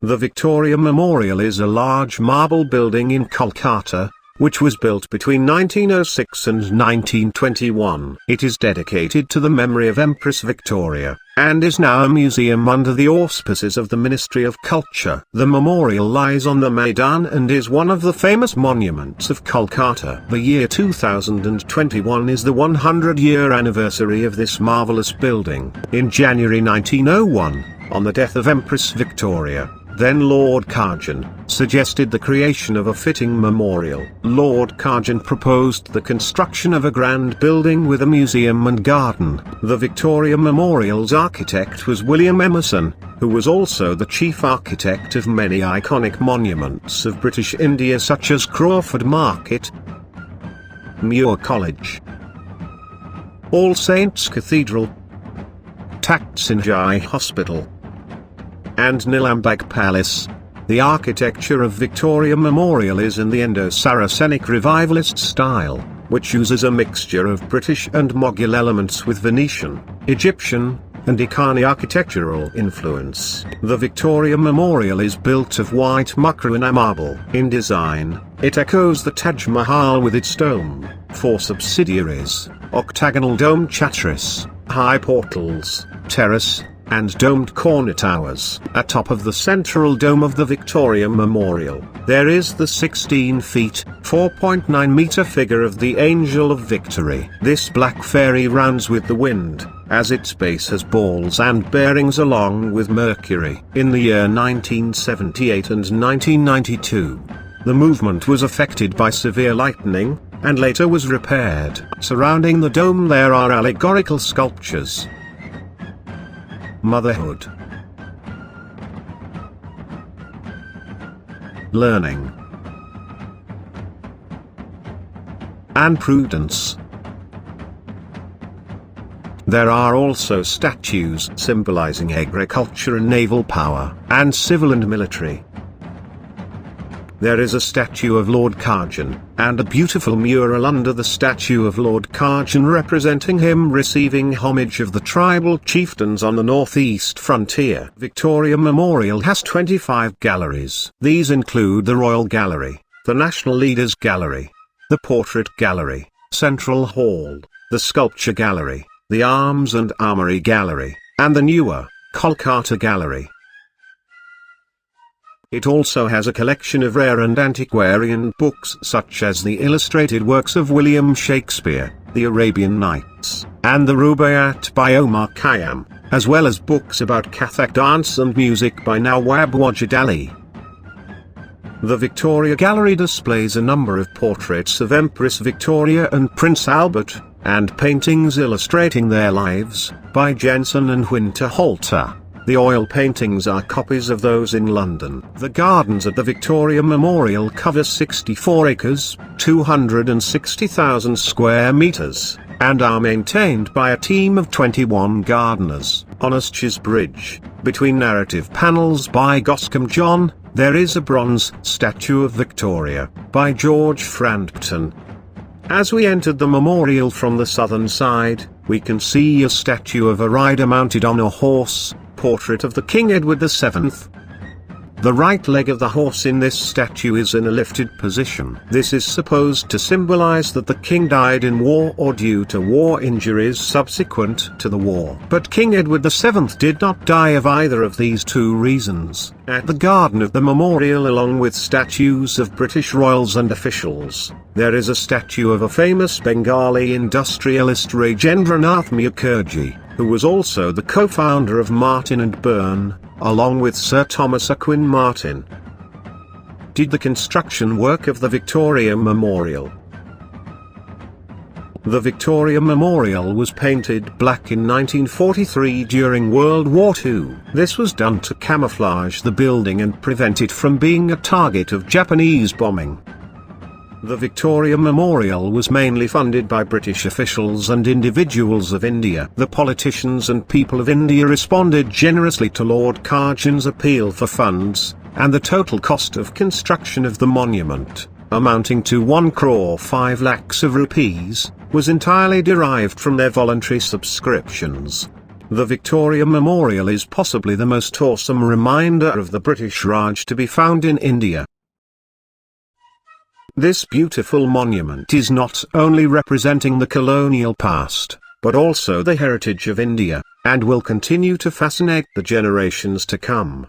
The Victoria Memorial is a large marble building in Kolkata, which was built between 1906 and 1921. It is dedicated to the memory of Empress Victoria, and is now a museum under the auspices of the Ministry of Culture. The memorial lies on the Maidan and is one of the famous monuments of Kolkata. The year 2021 is the 100-year anniversary of this marvelous building. In January 1901, on the death of Empress Victoria, then Lord Curzon suggested the creation of a fitting memorial. Lord Curzon proposed the construction of a grand building with a museum and garden. The Victoria Memorial's architect was William Emerson, who was also the chief architect of many iconic monuments of British India such as Crawford Market, Muir College, All Saints Cathedral, Taksinjai Hospital, and Nilambag Palace. The architecture of Victoria Memorial is in the Indo-Saracenic revivalist style, which uses a mixture of British and Mughal elements with Venetian, Egyptian, and Icani architectural influence. The Victoria Memorial is built of white Mukrana marble. In design, it echoes the Taj Mahal with its dome, 4 subsidiaries, octagonal dome chatteris, high portals, terrace, and domed corner towers. Atop of the central dome of the Victoria Memorial, there is the 16 feet, 4.9 meter figure of the Angel of Victory. This black fairy rounds with the wind, as its base has balls and bearings along with Mercury. In the year 1978 and 1992, the movement was affected by severe lightning, and later was repaired. Surrounding the dome there are allegorical sculptures. Motherhood, learning, and prudence. There are also statues symbolizing agriculture and naval power, and civil and military. There is a statue of Lord Curzon, and a beautiful mural under the statue of Lord Curzon representing him receiving homage of the tribal chieftains on the northeast frontier. Victoria Memorial has 25 galleries. These include the Royal Gallery, the National Leaders Gallery, the Portrait Gallery, Central Hall, the Sculpture Gallery, the Arms and Armoury Gallery, and the newer, Kolkata Gallery. It also has a collection of rare and antiquarian books such as the illustrated works of William Shakespeare, the Arabian Nights, and the Rubaiyat by Omar Khayyam, as well as books about Kathak dance and music by Nawab Wajid Ali. The Victoria Gallery displays a number of portraits of Empress Victoria and Prince Albert, and paintings illustrating their lives, by Jensen and Winterhalter. The oil paintings are copies of those in London. The gardens at the Victoria Memorial cover 64 acres, 260,000 square meters, and are maintained by a team of 21 gardeners. On Ushes Bridge, between narrative panels by Goscombe John, there is a bronze statue of Victoria, by George Frampton. As we entered the memorial from the southern side, we can see a statue of a rider mounted on a horse, portrait of the King Edward VII. The right leg of the horse in this statue is in a lifted position. This is supposed to symbolize that the king died in war or due to war injuries subsequent to the war. But King Edward VII did not die of either of these two reasons. At the garden of the memorial, along with statues of British royals and officials, there is a statue of a famous Bengali industrialist Rajendranath Mukherjee, who was also the co-founder of Martin & Burn, along with Sir Thomas Aquinas Martin. Did the construction work of the Victoria Memorial. The Victoria Memorial was painted black in 1943 during World War II. This was done to camouflage the building and prevent it from being a target of Japanese bombing. The Victoria Memorial was mainly funded by British officials and individuals of India. The politicians and people of India responded generously to Lord Curzon's appeal for funds, and the total cost of construction of the monument, amounting to 1 crore 5 lakhs of rupees, was entirely derived from their voluntary subscriptions. The Victoria Memorial is possibly the most awesome reminder of the British Raj to be found in India. This beautiful monument is not only representing the colonial past, but also the heritage of India, and will continue to fascinate the generations to come.